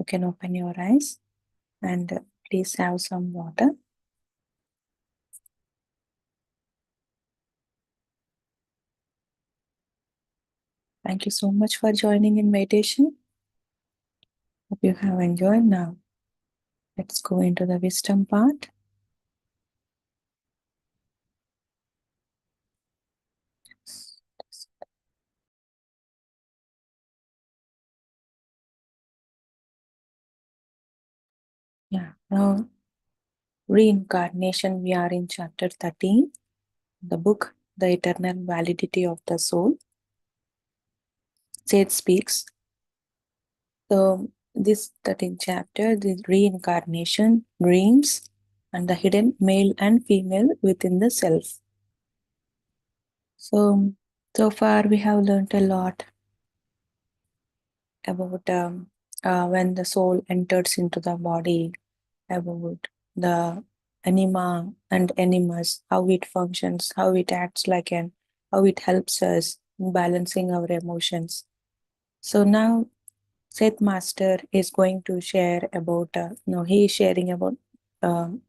can open your eyes and please have some water. Thank you so much for joining in meditation. Hope you have enjoyed. Now, let's go into the wisdom part. Yeah, now reincarnation, we are in chapter 13, the book, The Eternal Validity of the Soul. SETH speaks. So, this 13th chapter, the reincarnation, dreams, and the hidden male and female within the self. So far we have learned a lot about when the soul enters into the body, about the anima and animus, how it functions, how it acts like an, how it helps us in balancing our emotions. So now Seth Master is going to share about, he is sharing about the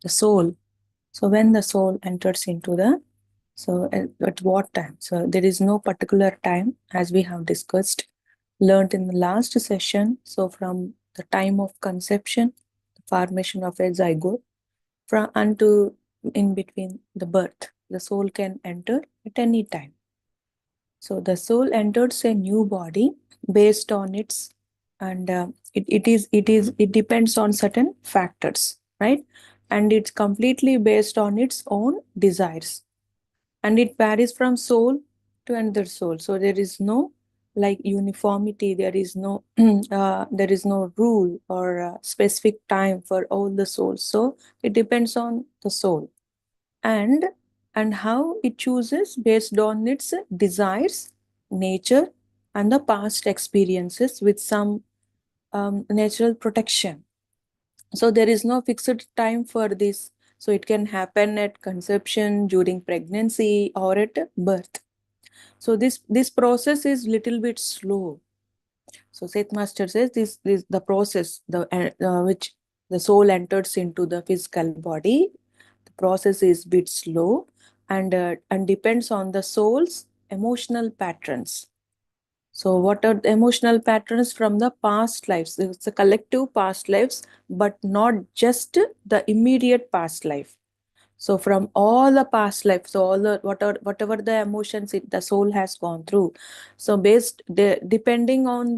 soul. So when the soul enters into the, so at what time? So there is no particular time, as we have discussed, learned in the last session. So from the time of conception, the formation of a zygote, from unto in between the birth, the soul can enter at any time. So the soul enters a new body based on its, and it depends on certain factors, right? And it's completely based on its own desires, and it varies from soul to another soul. So there is no like uniformity, there is no there is no rule or specific time for all the souls. So it depends on the soul and how it chooses based on its desires, nature, and the past experiences with some natural protection. So there is no fixed time for this. So it can happen at conception, during pregnancy, or at birth. So this process is little bit slow. So Seth Master says this the process which the soul enters into the physical body. The process is bit slow and depends on the soul's emotional patterns. So what are the emotional patterns from the past lives? It's a collective past lives, but not just the immediate past life. So from all the past lives, so all the whatever the emotions the soul has gone through. So depending on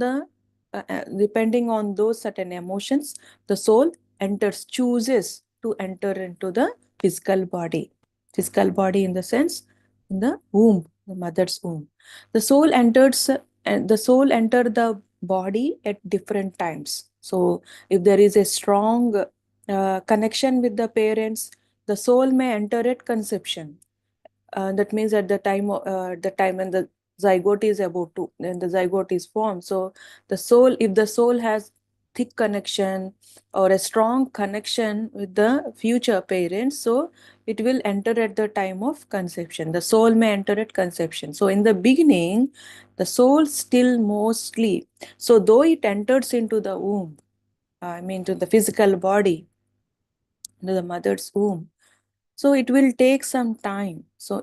depending on those certain emotions, the soul chooses to enter into the physical body. Physical body in the sense in the womb, the mother's womb. The soul enters and the soul enter the body at different times. So if there is a strong connection with the parents, the soul may enter at conception. That means at the time when the zygote is about to, then the zygote is formed. So the soul, if the soul has thick connection or a strong connection with the future parents, so it will enter at the time of conception. The soul may enter at conception. So in the beginning, the soul still mostly, so though it enters into the womb, to the physical body, into the mother's womb, so it will take some time. So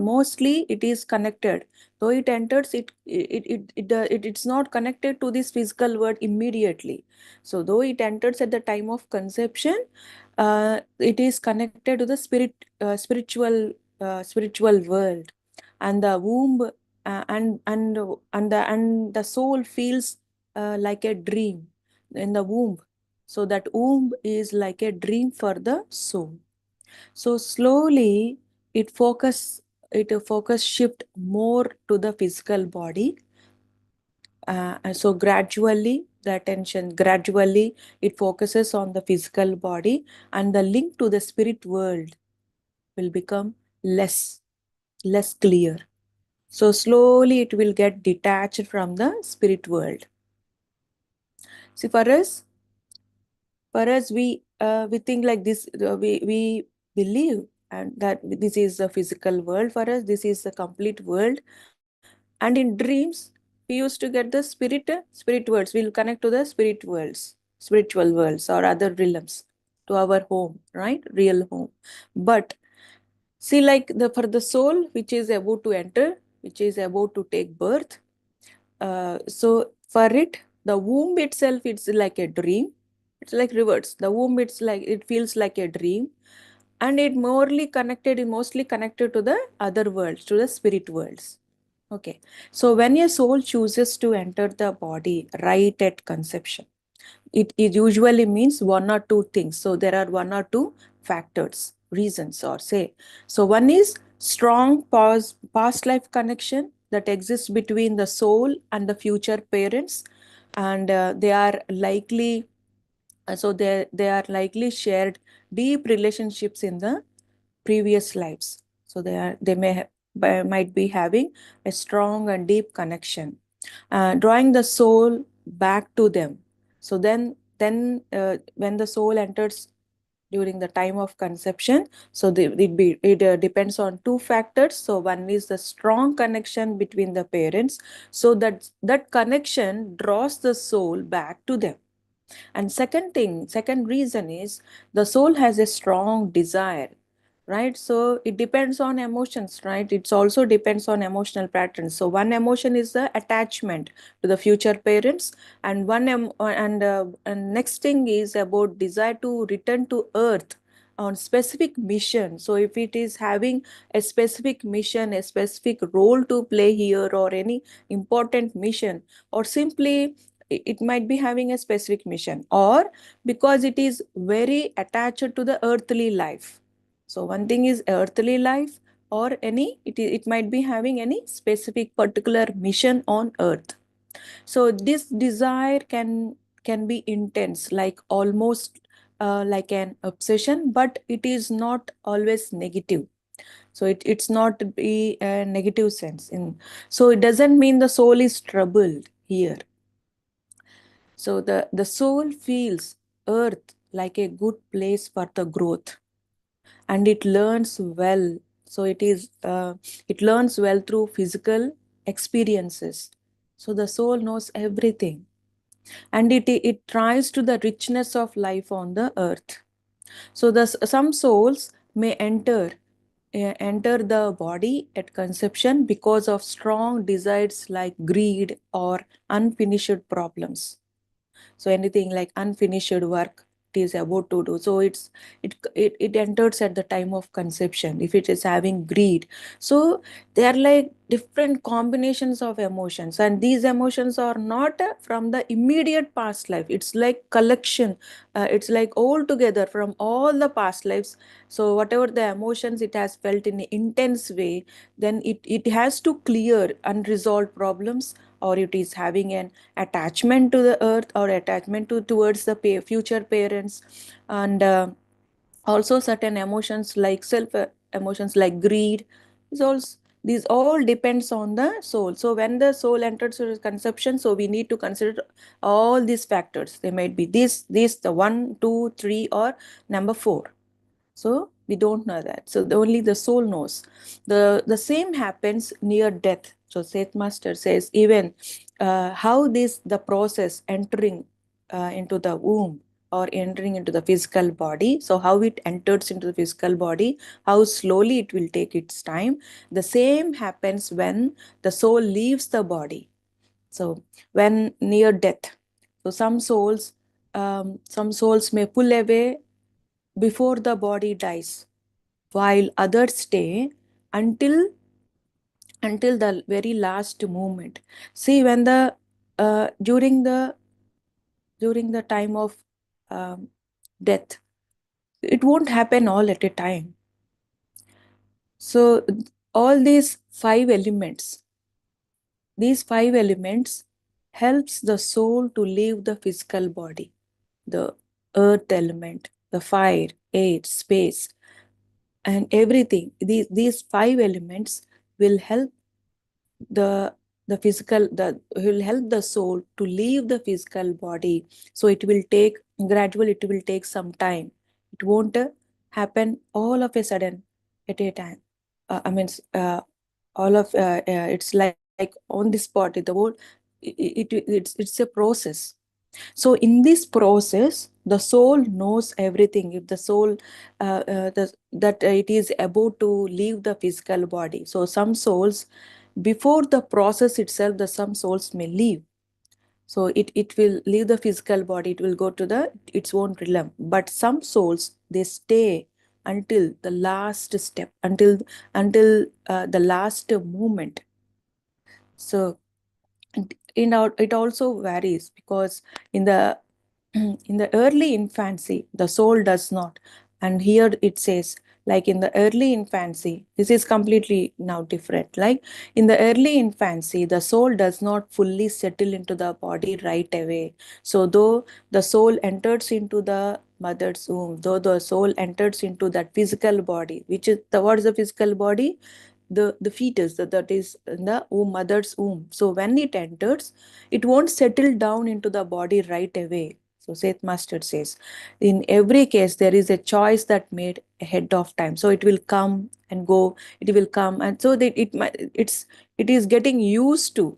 mostly it is connected, though it enters it's not connected to this physical world immediately. So though it enters at the time of conception, it is connected to the spiritual world, and the womb, and the soul feels like a dream in the womb. So that womb is like a dream for the soul. So slowly it focus shift more to the physical body. And so gradually the attention gradually it focuses on the physical body, and the link to the spirit world will become less clear. So slowly it will get detached from the spirit world. See, for us we think like this, we believe and that this is the physical world. For us this is the complete world, and in dreams we used to get the spirit worlds. We'll connect to the spirit worlds, spiritual worlds or other realms to our home, right? Real home. But see, like for the soul which is about to enter, which is about to take birth, so for it, the womb itself, it's like a dream. It's like reverse. The womb, it's like it feels like a dream, and it mostly connected to the other worlds, to the spirit worlds. Okay. So when a soul chooses to enter the body right at conception, it usually means one or two things. So there are one or two factors, reasons, or say. So one is strong past life connection that exists between the soul and the future parents, and they are likely they are likely shared deep relationships in the previous lives. So they might be having a strong and deep connection, drawing the soul back to them. So then when the soul enters during the time of conception, so it depends on two factors. So one is the strong connection between the parents, so that connection draws the soul back to them. And second reason is the soul has a strong desire, right? So it depends on emotions, right? It's also depends on emotional patterns. So one emotion is the attachment to the future parents, and and next thing is about desire to return to earth on specific mission. So if it is having a specific mission, a specific role to play here, or any important mission, or simply it might be having a specific mission, or because it is very attached to the earthly life. So one thing is earthly life, or it might be having any specific particular mission on earth. So this desire can be intense, like almost like an obsession, but it is not always negative. So it's not be a negative sense in. So it doesn't mean the soul is troubled here. So the soul feels earth like a good place for the growth, and it learns well. So it learns well through physical experiences. So the soul knows everything, and it tries to the richness of life on the earth. So some souls may enter the body at conception because of strong desires like greed or unfinished problems. So anything like unfinished work it is about to do, so it enters at the time of conception. If it is having greed, so they are like different combinations of emotions, and these emotions are not from the immediate past life. It's like collection, it's like all together from all the past lives. So whatever the emotions it has felt in an intense way, then it has to clear unresolved problems, or it is having an attachment to the earth, or attachment towards the future parents. And also certain emotions like self emotions like greed is also, these all depends on the soul. So when the soul enters into conception, so we need to consider all these factors. They might be this the 1 2 3 or number 4. So we don't know that. So only the soul knows. The same happens near death. So Seth Master says even how this the process entering into the womb or entering into the physical body. So how it enters into the physical body, how slowly it will take its time. The same happens when the soul leaves the body. So when near death, so some souls may pull away before the body dies, while others stay until the very last moment. See, when the during the time of um, death, it won't happen all at a time. So all these five elements helps the soul to leave the physical body. The earth element, the fire, air, space, and everything. These five elements will help the will help the soul to leave the physical body. So it will take gradually, it will take some time. It won't happen all of a sudden at a time. I mean, all of it's like like on this body, the whole it's a process. So in this process, the soul knows everything. If the soul that it is about to leave the physical body, so some souls, before the process itself, the some souls may leave. So it will leave the physical body, it will go to the its own realm. But some souls, they stay until the last step, until the last moment. So it also varies, because in the in the early infancy, the soul does not. And here it says, like in the early infancy, this is completely now different. Like in the early infancy, the soul does not fully settle into the body right away. So though the soul enters into the mother's womb, though the soul enters into that physical body, which is the, what is the physical body? The fetus, that is in the mother's womb. So when it enters, it won't settle down into the body right away. So Seth Master says, in every case, there is a choice that made ahead of time. So it will come and go, it will come, and so that it is getting used to.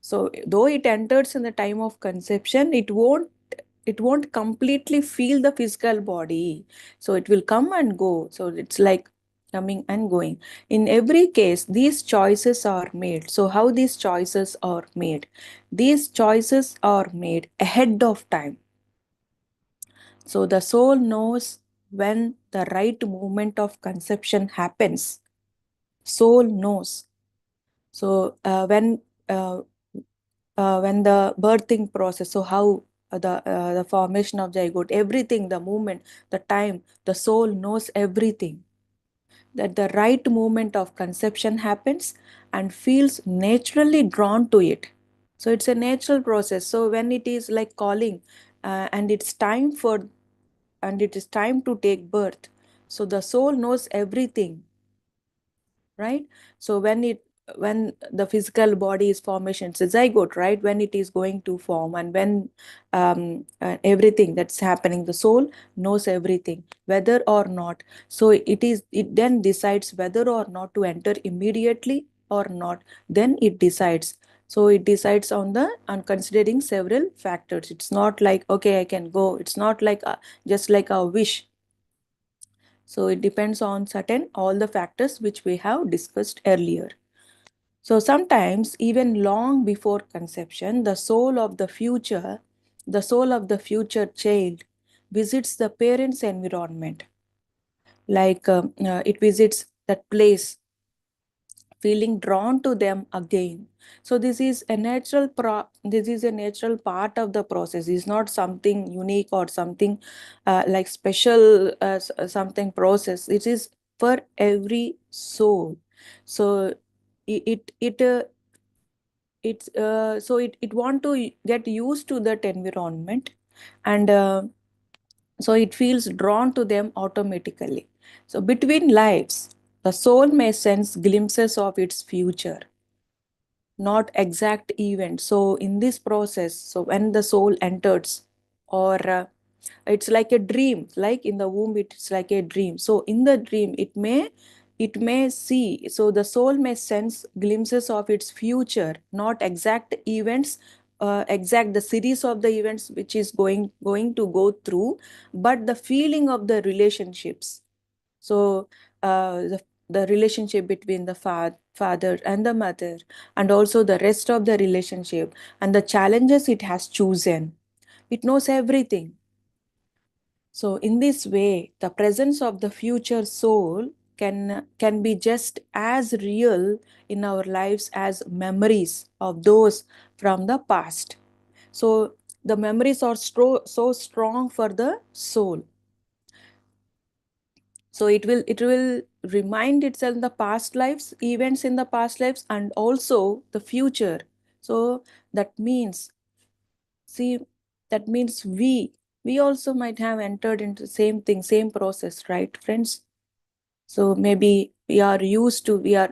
So though it enters in the time of conception, it won't completely feel the physical body. So it will come and go. So it's like coming and going. In every case, these choices are made. So how these choices are made? These choices are made ahead of time. So the soul knows when the right moment of conception happens. Soul knows. So when the birthing process, so how the formation of zygote, everything, the movement, the time, the soul knows everything. That the right moment of conception happens and feels naturally drawn to it. So it's a natural process. So when it is like calling, and it's time for, and it is time to take birth, so the soul knows everything, right? So when the physical body is formation, it's a zygote, right? When it is going to form, and when everything that's happening, the soul knows everything, whether or not. So it then decides whether or not to enter immediately or not. Then it decides. So it decides on considering several factors. It's not like, okay, I can go. It's not like just like a wish. So it depends on certain all the factors which we have discussed earlier. So sometimes even long before conception, the soul of the future child visits the parent's environment. Like it visits that place, feeling drawn to them again. So this is a natural part of the process. It's not something unique or something like special something process. It is for every soul. So it want to get used to that environment, and so it feels drawn to them automatically. So between lives, the soul may sense glimpses of its future, not exact event. So in this process, so when the soul enters, or it's like a dream, like in the womb, it's like a dream. So in the dream, it may see, so the soul may sense glimpses of its future, not exact events, exact the series of the events which is going to go through, but the feeling of the relationships. So the relationship between the father and the mother, and also the rest of the relationship, and the challenges it has chosen. It knows everything. So in this way, the presence of the future soul can be just as real in our lives as memories of those from the past. So the memories are so strong for the soul. So it will remind itself the past lives, events in the past lives, and also the future. So that means, see, that means we also might have entered into the same thing, same process, right, friends? So maybe we are used to, we are,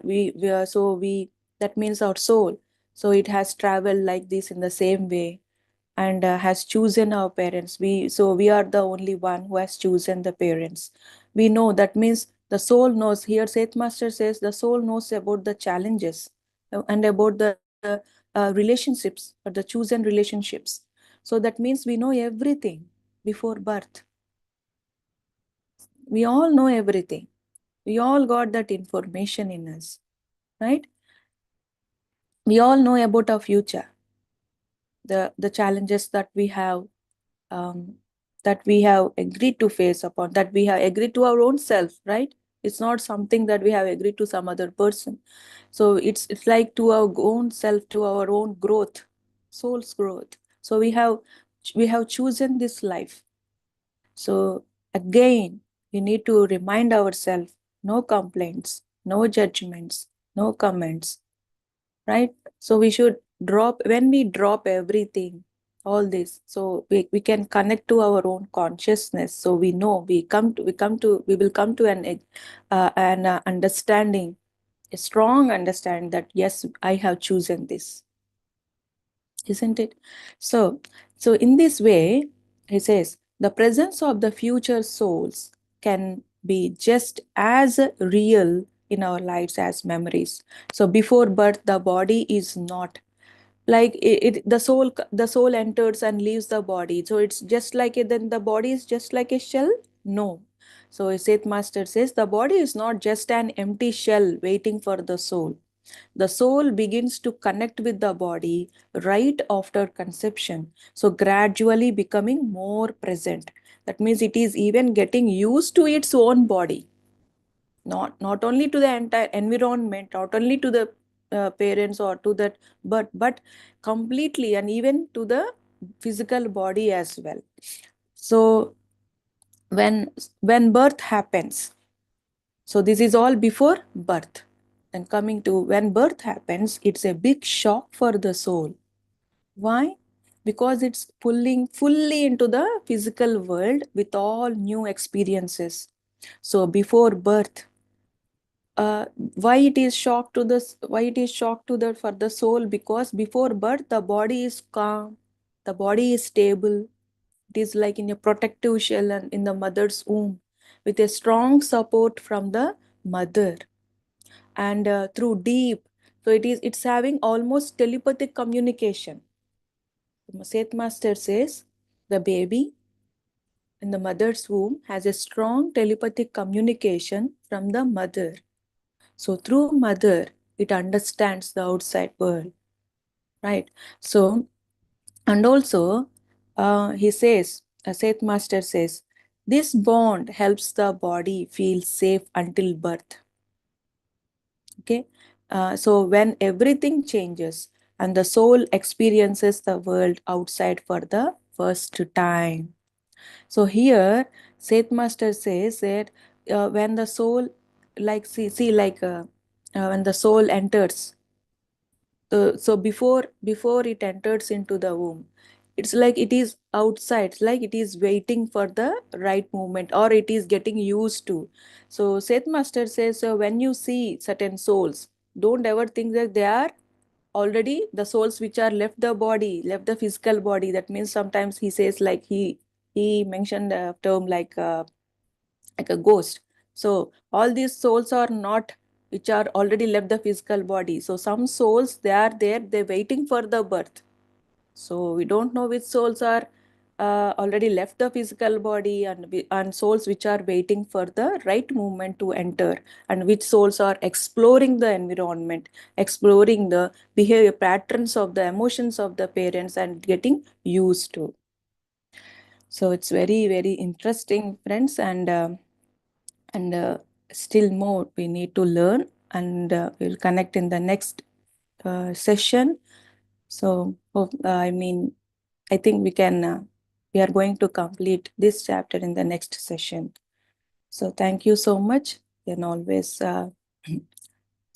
so we, that means our soul. So it has traveled like this in the same way, and has chosen our parents. We are the only one who has chosen the parents. We know, that means the soul knows. Here Seth Master says the soul knows about the challenges, and about the relationships, or the chosen relationships. So that means we know everything before birth. We all know everything. We all got that information in us, right? We all know about our future, the challenges um, that we have agreed to face upon, that we have agreed to our own self, right? It's not something that we have agreed to some other person. So it's like to our own self, to our own growth, soul's growth. So we have chosen this life. So again, we need to remind ourselves, no complaints, no judgments, no comments, right? So we should drop, when we drop everything, all this, so we can connect to our own consciousness. So we know we will come to an understanding, a strong understanding that yes, I have chosen this, isn't it? So in this way, he says the presence of the future souls can be just as real in our lives as memories. So before birth, the body is not like the soul enters and leaves the body. So it's just like it, then the body is just like a shell. No. So Seth Master says the body is not just an empty shell waiting for the soul. The soul begins to connect with the body right after conception, so gradually becoming more present. That means it is even getting used to its own body, not only to the entire environment, not only to the parents or to that, but completely, and even to the physical body as well. So when birth happens, so this is all before birth. And coming to when birth happens, it's a big shock for the soul. Why? Because it's pulling fully into the physical world with all new experiences. So before birth, why it is shock to this? Why it is shock to the for the soul? Because before birth, the body is calm, the body is stable. It is like in a protective shell and in the mother's womb, with a strong support from the mother, and through deep. So it's having almost telepathic communication. Seth Master says the baby in the mother's womb has a strong telepathic communication from the mother. So through mother, it understands the outside world, right? So, and also, he says, Seth Master says, this bond helps the body feel safe until birth. Okay, so when everything changes and the soul experiences the world outside for the first time. So here, Seth Master says that when the soul, like when the soul enters, so before it enters into the womb, it's like it is outside, it's like it is waiting for the right moment, or it is getting used to. So Seth Master says, so when you see certain souls, don't ever think that they are already the souls which are left the body, left the physical body. That means sometimes he says, like he mentioned a term like a ghost. So all these souls are not which are already left the physical body. So some souls, they are there, they're waiting for the birth. So we don't know which souls are already left the physical body, and souls which are waiting for the right moment to enter, and which souls are exploring the environment, exploring the behavior patterns of the emotions of the parents and getting used to. So it's very, very interesting, friends, and still more we need to learn, and we'll connect in the next session. So I think we are going to complete this chapter in the next session. So thank you so much. And always so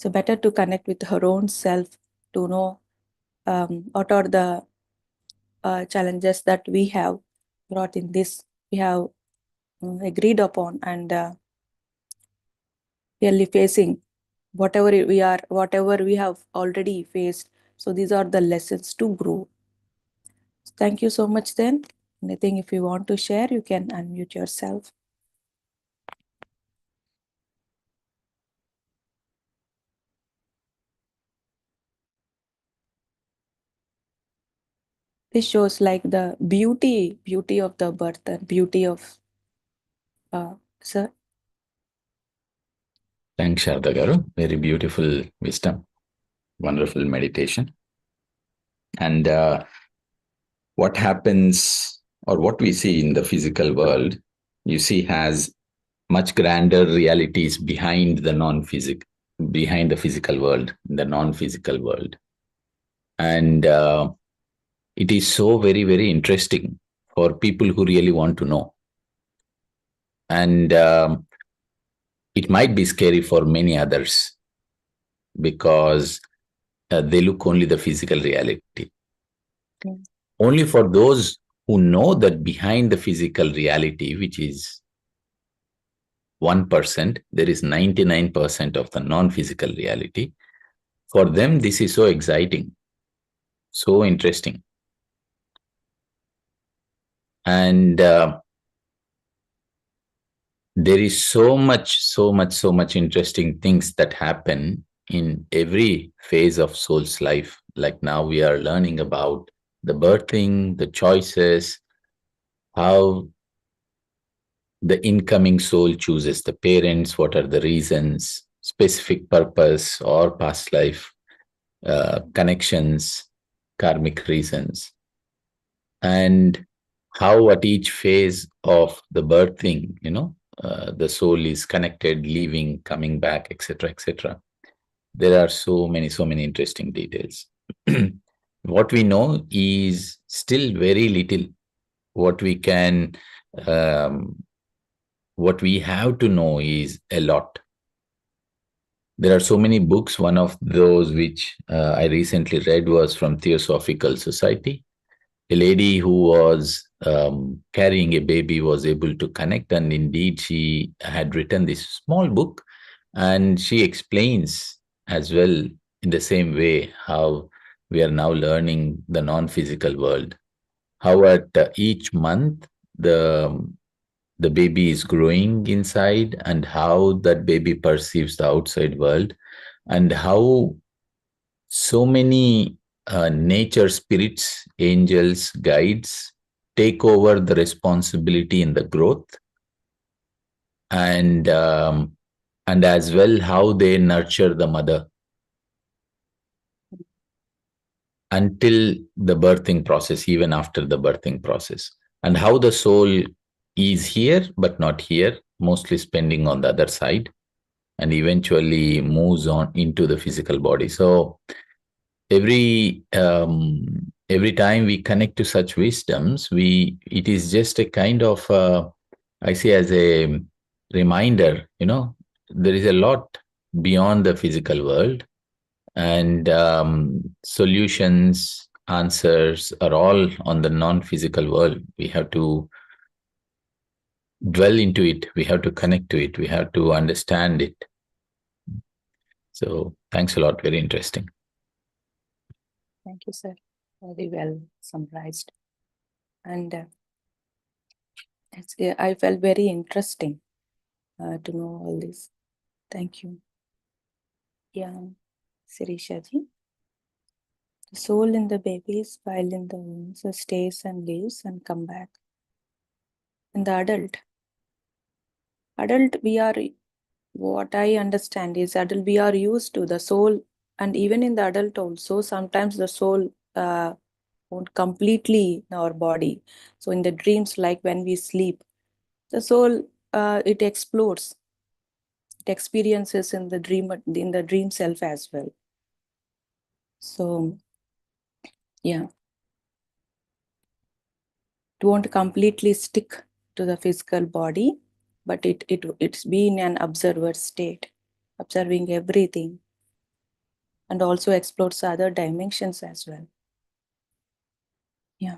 better to connect with her own self, to know what are the challenges that we have brought in this, we have agreed upon, and really facing whatever we have already faced. So these are the lessons to grow. Thank you so much then. And I think if you want to share, you can unmute yourself. This shows like the beauty of the birth and beauty of sir. Thanks, Sharda Garu. Very beautiful wisdom, wonderful meditation. And what happens or what we see in the physical world, you see, has much grander realities behind the non-physical, behind the physical world, the non-physical world. And it is so very, very interesting for people who really want to know. And it might be scary for many others because they look only the physical reality. Mm. Only for those who know that behind the physical reality, which is 1%, there is 99% of the non-physical reality. For them, this is so exciting, so interesting. And there is so much interesting things that happen in every phase of soul's life. Like now we are learning about the birthing, the choices, how the incoming soul chooses the parents, what are the reasons, specific purpose or past life connections, karmic reasons, and how at each phase of the birthing, the soul is connected, leaving, coming back, etc., etc. There are so many interesting details. What we know is still very little. What we can, um, what we have to know is a lot. There are so many books. One of those which I recently read was from Theosophical Society. A lady who was carrying a baby was able to connect, and indeed she had written this small book, and she explains as well in the same way how we are now learning the non-physical world, how at each month the the baby is growing inside, and how that baby perceives the outside world, and how so many nature spirits, angels, guides take over the responsibility in the growth, and as well how they nurture the mother until the birthing process, even after the birthing process, and how the soul is here but not here, mostly spending on the other side, and eventually moves on into the physical body. So every time we connect to such wisdoms, we it is just a kind of I see as a reminder, there is a lot beyond the physical world, and solutions, answers are all on the non-physical world. We have to dwell into it, we have to connect to it, we have to understand it. So thanks a lot, very interesting. Thank you, sir. Very well summarized. And I felt very interesting to know all this. Thank you. Yeah, Sirisha ji. The soul in the baby is while in the womb, so stays and leaves and come back. In the adult, we are, what I understand is adult, we are used to the soul, and even in the adult also, sometimes the soul won't completely in our body. So in the dreams, like when we sleep, the soul it explores, it experiences in the dream self as well. So yeah, it won't completely stick to the physical body, but it's been an observer state, observing everything, and also explores other dimensions as well. Yeah.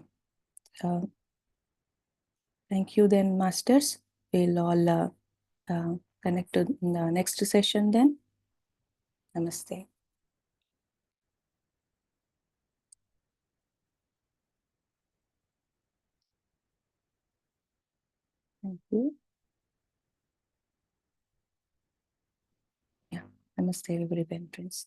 Thank you then, masters. We'll all connect to the next session then. Namaste. Thank you. Yeah. Namaste, everybody, friends.